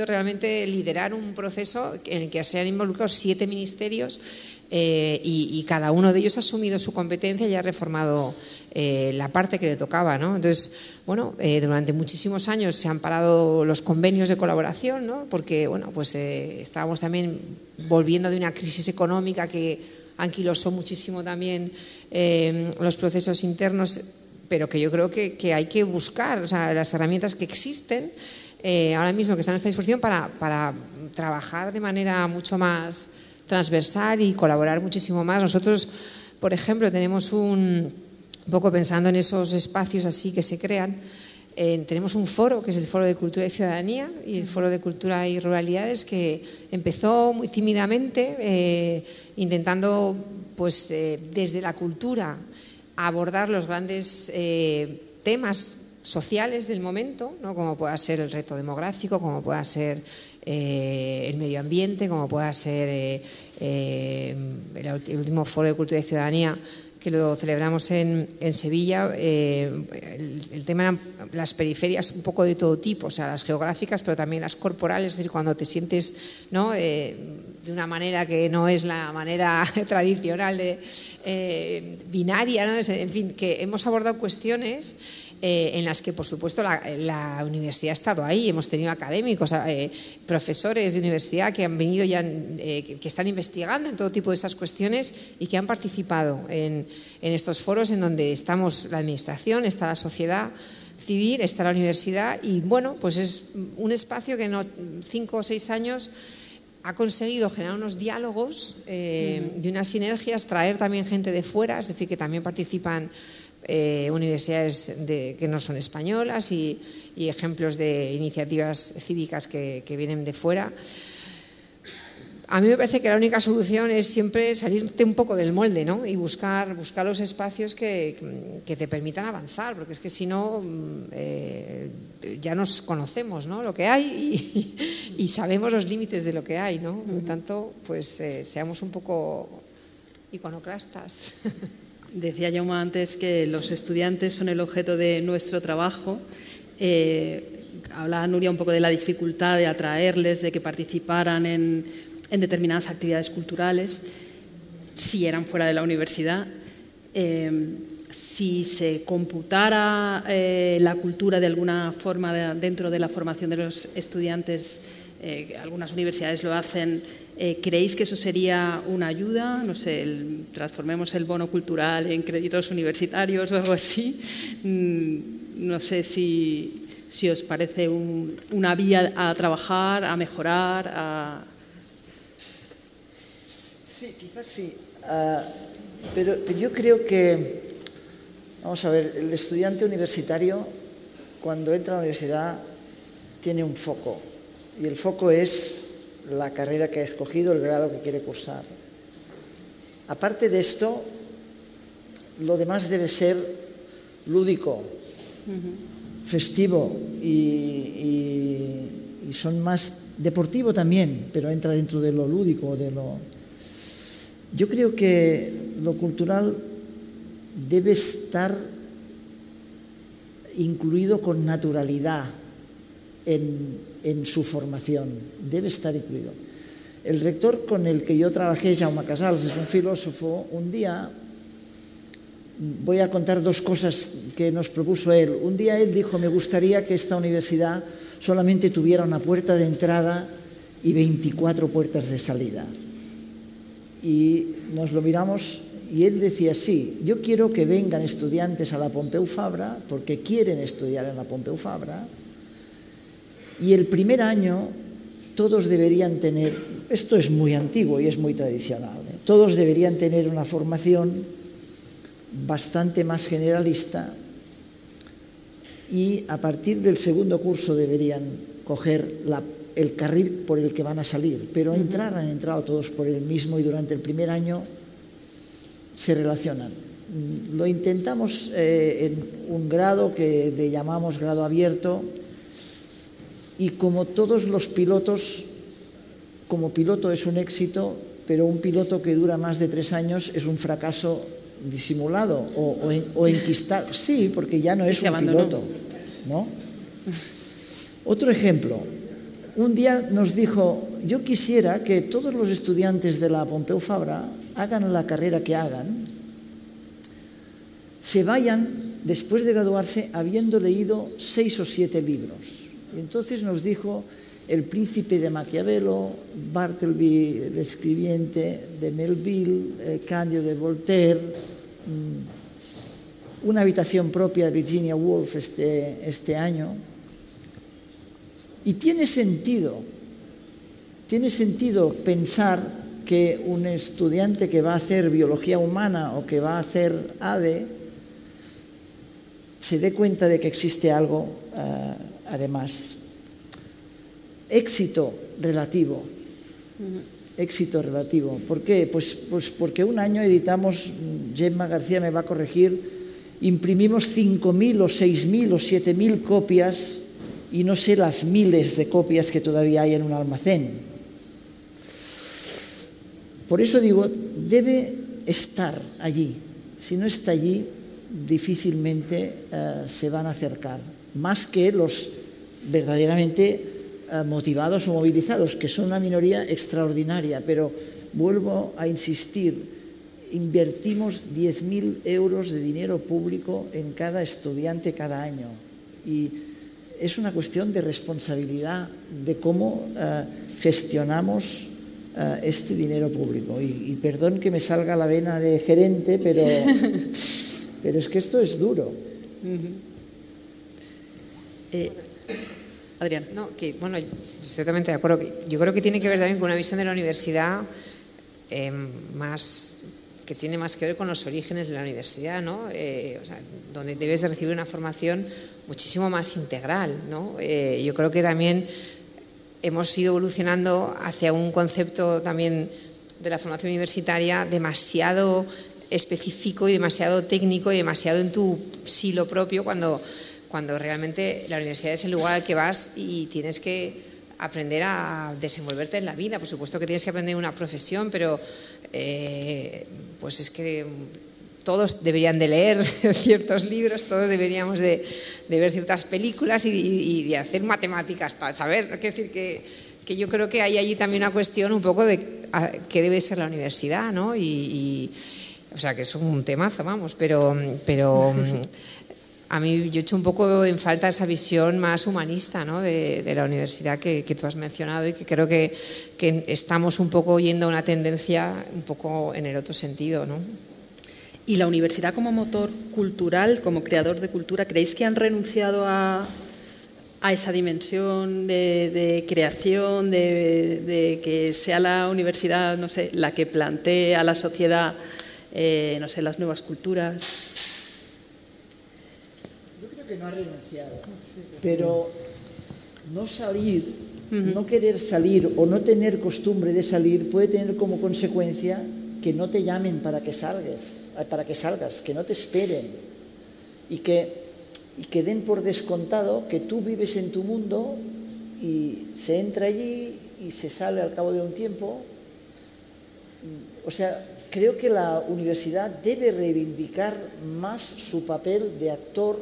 realmente liderar un proceso en el que se han involucrado 7 ministerios, y cada uno de ellos ha asumido su competencia y ha reformado la parte que le tocaba, ¿no? Entonces, bueno, durante muchísimos años se han parado los convenios de colaboración, ¿no?, porque, bueno, pues estábamos también volviendo de una crisis económica que anquilosó muchísimo también los procesos internos, pero que yo creo que hay que buscar, o sea, las herramientas que existen ahora mismo, que están a nuestra disposición para trabajar de manera mucho más transversal y colaborar muchísimo más. Nosotros, por ejemplo, tenemos un poco pensando en esos espacios así que se crean, tenemos un foro que es el Foro de Cultura y Ciudadanía y el Foro de Cultura y Ruralidades, que empezó muy tímidamente intentando pues desde la cultura abordar los grandes temas sociales del momento, ¿no? Como pueda ser el reto demográfico, como pueda ser el medio ambiente, como pueda ser el último Foro de Cultura y Ciudadanía que lo celebramos en Sevilla. El tema eran las periferias un poco de todo tipo, o sea, las geográficas, pero también las corporales, es decir, cuando te sientes, ¿no? De una manera que no es la manera tradicional binaria, ¿no? En fin, que hemos abordado cuestiones en las que, por supuesto, la universidad ha estado ahí. Hemos tenido académicos, profesores de universidad que han venido ya, que están investigando en todo tipo de esas cuestiones y que han participado en estos foros en donde estamos la administración, está la sociedad civil, está la universidad, y bueno, pues es un espacio que en 5 o 6 años ha conseguido generar unos diálogos y unas sinergias, traer también gente de fuera, es decir, que también participan universidades que no son españolas y ejemplos de iniciativas cívicas que vienen de fuera. A mí me parece que la única solución es siempre salirte un poco del molde, ¿no? Y buscar los espacios que te permitan avanzar, porque es que si no ya nos conocemos, ¿no? Lo que hay y sabemos los límites de lo que hay, ¿no? Por lo tanto, pues seamos un poco iconoclastas. Decía Jaume antes que los estudiantes son el objeto de nuestro trabajo. Hablaba Nuria un poco de la dificultad de atraerles, de que participaran en determinadas actividades culturales, si eran fuera de la universidad. Si se computara la cultura de alguna forma dentro de la formación de los estudiantes, algunas universidades lo hacen, ¿creéis que eso sería una ayuda? No sé, transformemos el bono cultural en créditos universitarios o algo así. No sé si os parece una vía a trabajar, a mejorar, Sí, quizás sí. Pero yo creo que, vamos a ver, el estudiante universitario, cuando entra a la universidad, tiene un foco. Y el foco es la carrera que ha escogido, el grado que quiere cursar. Aparte de esto, lo demás debe ser lúdico, festivo y son más deportivo también, pero entra dentro de lo lúdico, Yo creo que lo cultural debe estar incluido con naturalidad en su formación, debe estar incluido. El rector con el que yo trabajé, Jaume Casals, es un filósofo. Un día, voy a contar 2 cosas que nos propuso él. Un día él dijo: me gustaría que esta universidad solamente tuviera una puerta de entrada y 24 puertas de salida. Y nos lo miramos y él decía: sí, yo quiero que vengan estudiantes a la Pompeu Fabra porque quieren estudiar en la Pompeu Fabra, y el primer año todos deberían tener, esto es muy antiguo y es muy tradicional, todos deberían tener una formación bastante más generalista, y a partir del segundo curso deberían coger el carril por el que van a salir, pero han entrado todos por el mismo, y durante el primer año se relacionan. Lo intentamos en un grado que le llamamos grado abierto, y como todos los pilotos, como piloto es un éxito, pero un piloto que dura más de 3 años es un fracaso disimulado o enquistado. Sí, porque ya no es un piloto, ¿no? Otro ejemplo. Un día nos dijo: yo quisiera que todos los estudiantes de la Pompeu Fabra, hagan la carrera que hagan, se vayan, después de graduarse, habiendo leído 6 o 7 libros. Y entonces nos dijo El príncipe de Maquiavelo, Bartleby, el escribiente de Melville, Cándido de Voltaire, Una habitación propia de Virginia Woolf este año. Y tiene sentido pensar que un estudiante que va a hacer biología humana o que va a hacer ADE se dé cuenta de que existe algo además. Éxito relativo. Éxito relativo. ¿Por qué? Pues porque un año editamos, Gemma García me va a corregir, imprimimos 5.000 o 6.000 o 7.000 copias y no sé las miles de copias que todavía hay en un almacén. Por eso digo, debe estar allí. Si no está allí, difícilmente se van a acercar. Más que los verdaderamente motivados o movilizados, que son una minoría extraordinaria. Pero vuelvo a insistir, invertimos 10.000 euros de dinero público en cada estudiante cada año. Y es una cuestión de responsabilidad de cómo gestionamos este dinero público. Y perdón que me salga la vena de gerente, pero es que esto es duro. Adrián. No, bueno, estoy totalmente de acuerdo. Yo creo que tiene que ver también con una visión de la universidad que tiene más que ver con los orígenes de la universidad, ¿no? O sea, donde debes de recibir una formación muchísimo más integral, ¿no? Yo creo que también hemos ido evolucionando hacia un concepto también de la formación universitaria demasiado específico y demasiado técnico y demasiado en tu silo propio, cuando realmente la universidad es el lugar al que vas y tienes que aprender a desenvolverte en la vida. Por supuesto que tienes que aprender una profesión, pero pues es que todos deberían de leer ciertos libros, todos deberíamos de ver ciertas películas y de hacer matemáticas para saber. Es decir, que yo creo que hay allí también una cuestión un poco de qué debe ser la universidad, ¿no? O sea, que es un temazo, vamos, pero a mí yo echo un poco en falta esa visión más humanista, ¿no? de la universidad que tú has mencionado, y que creo que estamos un poco yendo a una tendencia un poco en el otro sentido, ¿no? ¿Y la universidad como motor cultural, como creador de cultura, creéis que han renunciado a esa dimensión de creación, de que sea la universidad, no sé, la que plantee a la sociedad, no sé, las nuevas culturas? Yo creo que no ha renunciado, pero no salir, no querer salir o no tener costumbre de salir puede tener como consecuencia que no te llamen para que salgas, que no te esperen y que den por descontado que tú vives en tu mundo y se entra allí y se sale al cabo de un tiempo. O sea, creo que la universidad debe reivindicar más su papel de actor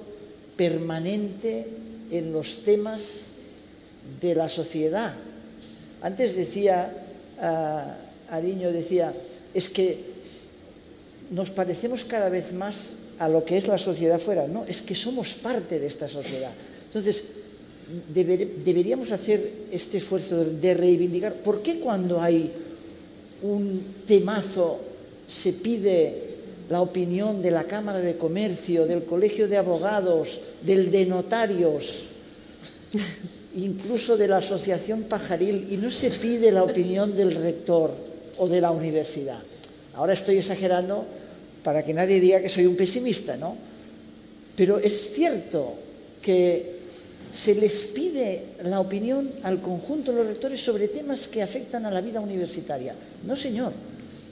permanente en los temas de la sociedad. Antes decía, Ariño decía, es que nos parecemos cada vez más a lo que es la sociedad fuera. No, es que somos parte de esta sociedad. Entonces, deberíamos hacer este esfuerzo de reivindicar. ¿Por qué cuando hay un temazo se pide la opinión de la Cámara de Comercio, del Colegio de Abogados, del de Notarios, incluso de la Asociación Pajaril, y no se pide la opinión del rector o de la universidad? Ahora estoy exagerando para que nadie diga que soy un pesimista, ¿no? Pero es cierto que se les pide la opinión al conjunto de los rectores sobre temas que afectan a la vida universitaria. No, señor.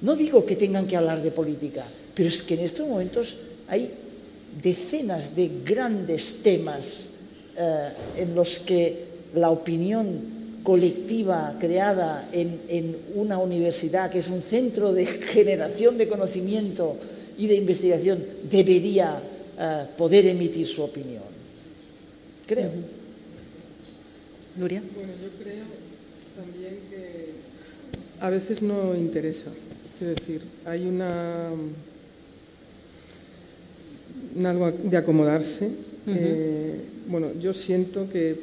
No digo que tengan que hablar de política, pero es que en estos momentos hay decenas de grandes temas en los que la opinión colectiva creada en una universidad, que es un centro de generación de conocimiento y de investigación, debería poder emitir su opinión. Creo. Nuria. Bueno, yo creo también que a veces no interesa. Quiero decir, hay algo de acomodarse. Bueno, yo siento que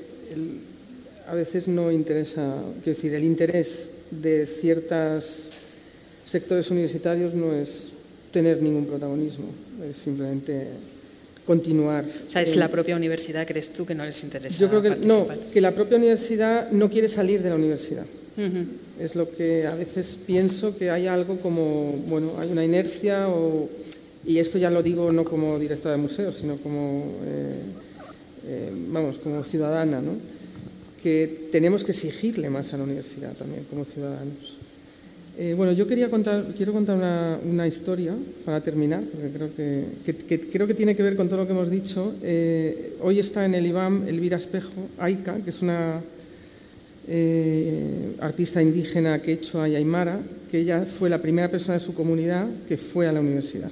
a veces no interesa, quiero decir, el interés de ciertos sectores universitarios no es tener ningún protagonismo, es simplemente continuar. O sea, es la propia universidad, ¿crees tú, que no les interesa? Yo creo que no, participar? que la propia universidad no quiere salir de la universidad. Ujú. Es lo que a veces pienso, que hay algo como, bueno, hay una inercia, y esto ya lo digo no como directora de museos, sino como, como ciudadana, ¿no? Que tenemos que exigirle más a la universidad también como ciudadanos. Bueno, yo quiero contar una historia para terminar, porque creo que tiene que ver con todo lo que hemos dicho. Hoy está en el IBAM Elvira Espejo, Aika, que es una artista indígena quechua y aymara, que ella fue la primera persona de su comunidad que fue a la universidad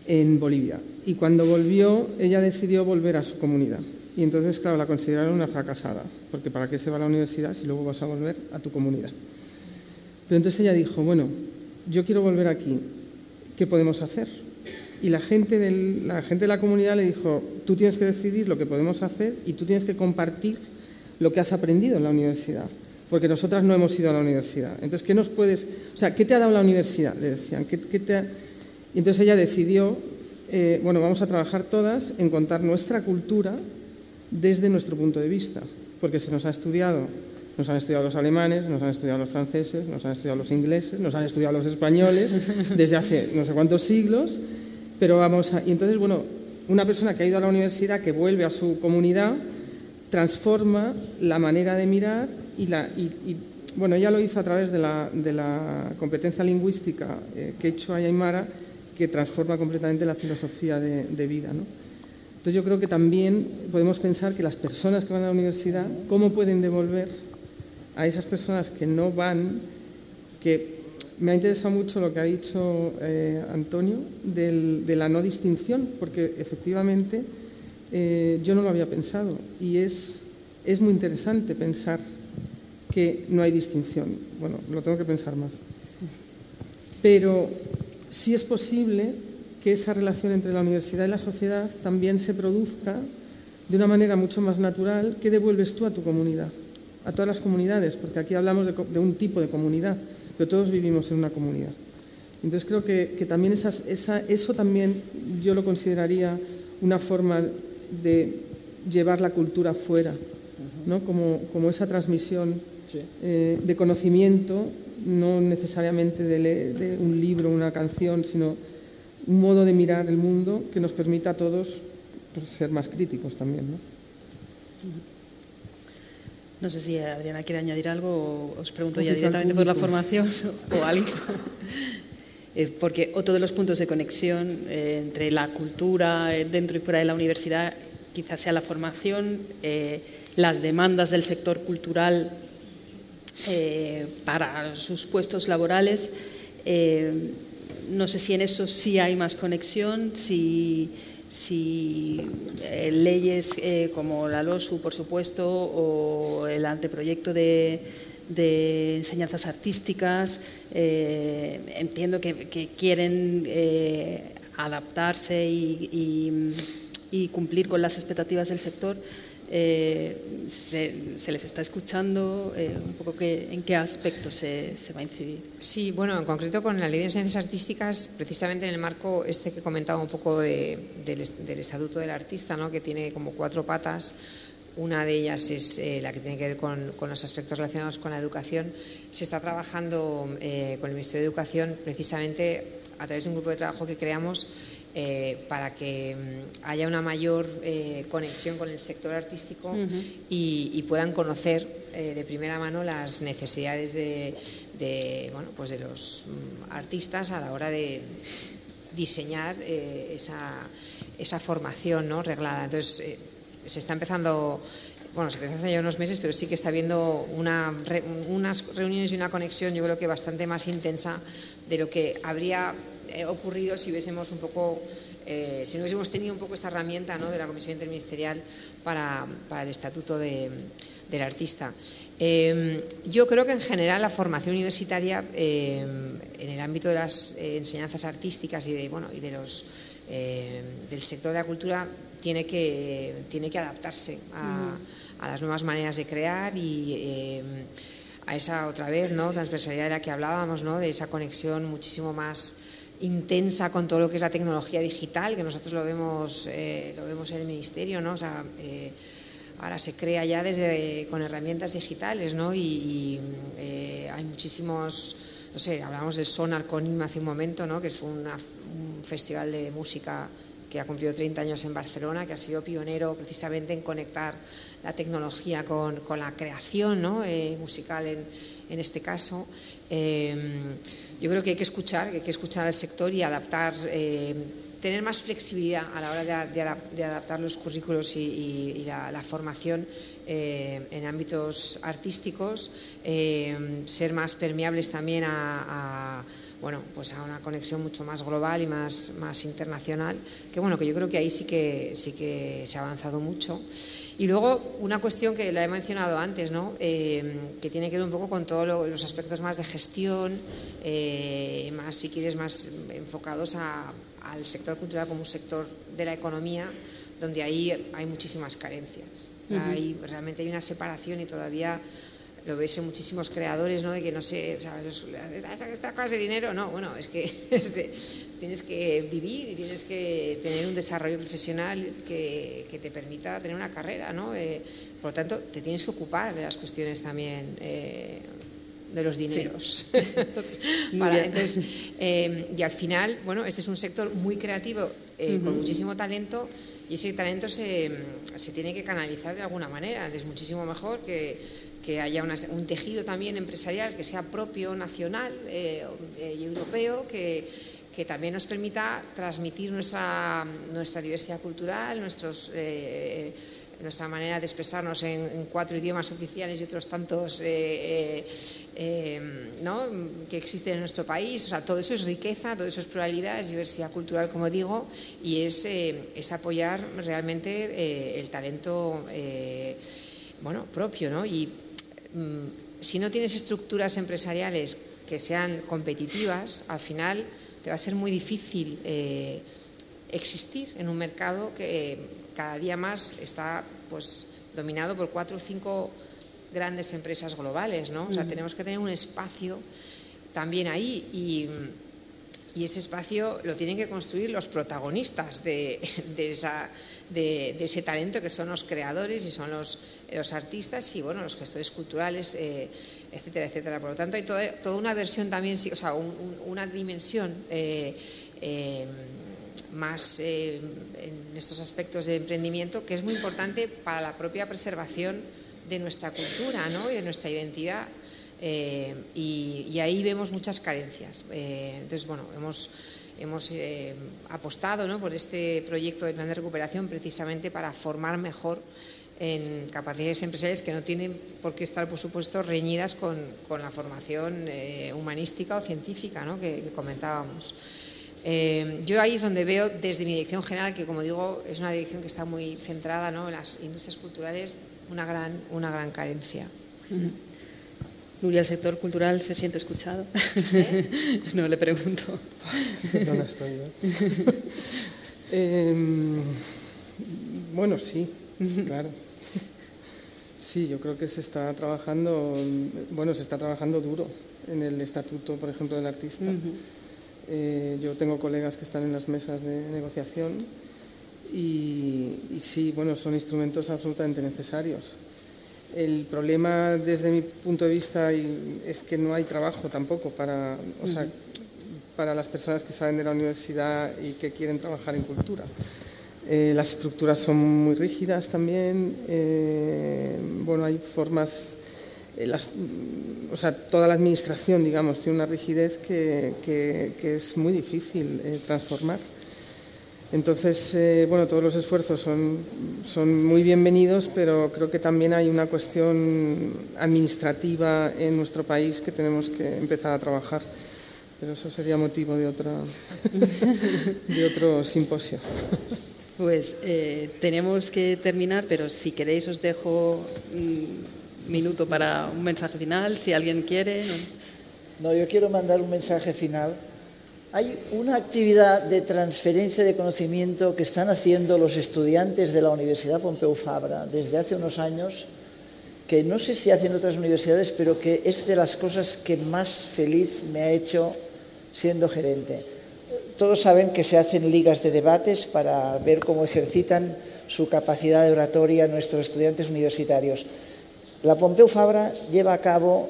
en Bolivia. Y cuando volvió, ella decidió volver a su comunidad. Y entonces, claro, la consideraron una fracasada, porque ¿para qué se va a la universidad si luego vas a volver a tu comunidad? Pero entonces ella dijo, bueno, yo quiero volver aquí, ¿qué podemos hacer? Y la gente de la comunidad le dijo, tú tienes que decidir lo que podemos hacer y tú tienes que compartir lo que has aprendido en la universidad, porque nosotras no hemos ido a la universidad. Entonces, ¿qué te ha dado la universidad? Le decían. Y entonces ella decidió, bueno, vamos a trabajar todas en contar nuestra cultura desde nuestro punto de vista, porque se nos han estudiado los alemanes, nos han estudiado los franceses, nos han estudiado los ingleses, nos han estudiado los españoles desde hace no sé cuántos siglos, y entonces, bueno, una persona que ha ido a la universidad, que vuelve a su comunidad, transforma la manera de mirar bueno, ella lo hizo a través de la competencia lingüística quechua y aymara, que transforma completamente la filosofía de vida, ¿no? Entonces yo creo que también podemos pensar que las personas que van a la universidad, ¿cómo pueden devolver a esas personas que no van? Que me ha interesado mucho lo que ha dicho Antonio de la no distinción, porque efectivamente yo no lo había pensado, y es muy interesante pensar que no hay distinción. Bueno, lo tengo que pensar más. Pero sí es posible que esa relación entre la universidad y la sociedad también se produzca de una manera mucho más natural. ¿Qué devuelves tú a tu comunidad? A todas las comunidades, porque aquí hablamos de un tipo de comunidad, pero todos vivimos en una comunidad. Entonces creo que también eso también yo lo consideraría una forma de llevar la cultura fuera, ¿no? Como esa transmisión de conocimiento, no necesariamente de un libro, una canción, sino un modo de mirar el mundo que nos permita a todos, pues, ser más críticos también, ¿no? No sé si Adriana quiere añadir algo, o os pregunto ya directamente por la formación o algo. Porque otro de los puntos de conexión entre la cultura dentro y fuera de la universidad quizás sea la formación, las demandas del sector cultural para sus puestos laborales. No sé si en eso sí hay más conexión, si leyes como la LOSU, por supuesto, o el anteproyecto de enseñanzas artísticas, entiendo que quieren adaptarse y cumplir con las expectativas del sector. Se les está escuchando un poco en qué aspectos se va a incidir. Sí, bueno, en concreto con la ley de enseñanzas artísticas, precisamente en el marco que comentaba un poco del Estatuto del Artista, ¿no? Que tiene como 4 patas. Una de ellas es la que tiene que ver con los aspectos relacionados con la educación. Se está trabajando con el Ministerio de Educación precisamente a través de un grupo de trabajo que creamos para que haya una mayor conexión con el sector artístico y puedan conocer de primera mano las necesidades de los artistas a la hora de diseñar esa formación, ¿no? Reglada. Entonces, se está empezando, se empezó hace ya unos meses, pero sí que está habiendo unas reuniones y una conexión, yo creo que bastante más intensa de lo que habría ocurrido si hubiésemos si no hubiésemos tenido un poco esta herramienta, ¿no? De la Comisión Interministerial para el Estatuto del Artista. Yo creo que en general la formación universitaria en el ámbito de las enseñanzas artísticas y del sector de la cultura tiene que adaptarse las nuevas maneras de crear y a esa otra vez, ¿no?, transversalidad de la que hablábamos, ¿no?, de esa conexión muchísimo más intensa con todo lo que es la tecnología digital, que nosotros lo vemos en el Ministerio, ¿no? O sea, ahora se crea ya con herramientas digitales, ¿no? Y hay muchísimos, no sé, hablábamos del Sonar con hace un momento, ¿no?, que es un festival de música que ha cumplido 30 años en Barcelona, que ha sido pionero precisamente en conectar la tecnología con la creación, ¿no?, musical en este caso. Yo creo que hay que escuchar al sector y adaptar, tener más flexibilidad a la hora de adaptar los currículos y la formación en ámbitos artísticos, ser más permeables también bueno, pues a una conexión mucho más global y más internacional, que bueno, que yo creo que ahí sí que se ha avanzado mucho. Y luego una cuestión que la he mencionado antes, ¿no?, que tiene que ver un poco con todos los aspectos más de gestión, más, si quieres, más enfocados al sector cultural como un sector de la economía, donde ahí hay muchísimas carencias. Realmente hay una separación y todavía lo veis en muchísimos creadores, ¿no?, de que no sé, o sea, estas cosas de dinero, no, bueno, es que tienes que vivir y tienes que tener un desarrollo profesional que te permita tener una carrera, ¿no? Por lo tanto, te tienes que ocupar de las cuestiones también de los dineros. Sí. Entonces, y al final, bueno, este es un sector muy creativo, con muchísimo talento, y ese talento se tiene que canalizar de alguna manera. Es muchísimo mejor que haya un tejido también empresarial que sea propio, nacional y europeo, que también nos permita transmitir nuestra diversidad cultural, nuestra manera de expresarnos en 4 idiomas oficiales y otros tantos ¿no?, que existen en nuestro país. O sea, todo eso es riqueza, todo eso es pluralidad, es diversidad cultural, como digo, y es apoyar realmente el talento bueno, propio, ¿no? Y si no tienes estructuras empresariales que sean competitivas, al final te va a ser muy difícil existir en un mercado que cada día más está, pues, dominado por 4 o 5 grandes empresas globales, ¿no? O sea, tenemos que tener un espacio también ahí y ese espacio lo tienen que construir los protagonistas de ese talento, que son los creadores y son los artistas y, bueno, los gestores culturales, etcétera, etcétera. Por lo tanto, hay toda una versión también, o sea, una dimensión más en estos aspectos de emprendimiento, que es muy importante para la propia preservación de nuestra cultura, ¿no?, y de nuestra identidad. Y ahí vemos muchas carencias. Entonces, bueno, hemos apostado, ¿no?, por este proyecto de plan de recuperación precisamente para formar mejor en capacidades empresariales que no tienen por qué estar, por supuesto, reñidas con la formación humanística o científica, ¿no?, que comentábamos. Yo ahí es donde veo desde mi dirección general, que, como digo, es una dirección que está muy centrada, ¿no?, en las industrias culturales, una gran carencia. Nuria, ¿el sector cultural se siente escuchado? No, le pregunto. ¿Dónde estoy yo? Bueno, sí, claro. Sí, yo creo que se está trabajando duro en el estatuto, por ejemplo, del artista. Yo tengo colegas que están en las mesas de negociación y sí, bueno, son instrumentos absolutamente necesarios. El problema, desde mi punto de vista, es que no hay trabajo tampoco para las personas que salen de la universidad y que quieren trabajar en cultura. Las estructuras son muy rígidas también. Bueno, hay formas... toda la administración, digamos, tiene una rigidez que es muy difícil transformar. Entonces, bueno, todos los esfuerzos son muy bienvenidos, pero creo que también hay una cuestión administrativa en nuestro país que tenemos que empezar a trabajar. Pero eso sería motivo de otro simposio. Pues tenemos que terminar, pero si queréis os dejo un minuto para un mensaje final, si alguien quiere. No, yo quiero mandar un mensaje final Hay una actividad de transferencia de conocimiento que están haciendo los estudiantes de la Universidad Pompeu Fabra desde hace unos años, que no sé si hacen otras universidades, pero que es de las cosas que más feliz me ha hecho siendo gerente. Todos saben que se hacen ligas de debates para ver cómo ejercitan su capacidad de oratoria nuestros estudiantes universitarios. La Pompeu Fabra lleva a cabo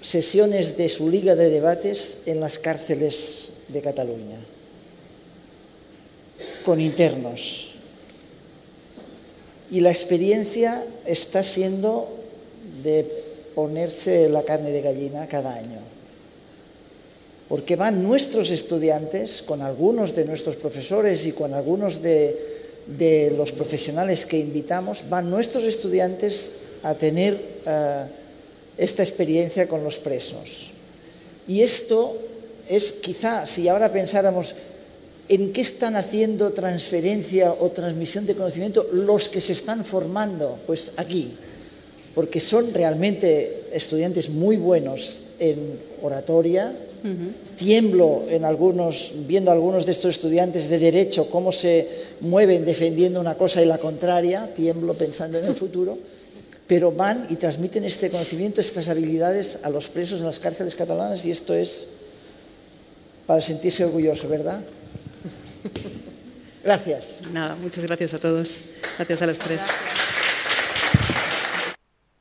sesiones de su liga de debates en las cárceles de Cataluña, con internos. Y la experiencia está siendo de ponerse la carne de gallina cada año. Porque van nuestros estudiantes, con algunos de nuestros profesores y con algunos de los profesionales que invitamos, van nuestros estudiantes a tener esta experiencia con los presos. Y esto es quizá, si ahora pensáramos en qué están haciendo transferencia o transmisión de conocimiento los que se están formando, pues aquí, porque son realmente estudiantes muy buenos en oratoria. Tiemblo viendo a algunos de estos estudiantes de derecho cómo se mueven defendiendo una cosa y la contraria, tiemblo pensando en el futuro, pero van y transmiten este conocimiento, estas habilidades a los presos en las cárceles catalanas, y esto es para sentirse orgulloso, ¿verdad? Gracias. Nada, muchas gracias a todos. Gracias a los tres.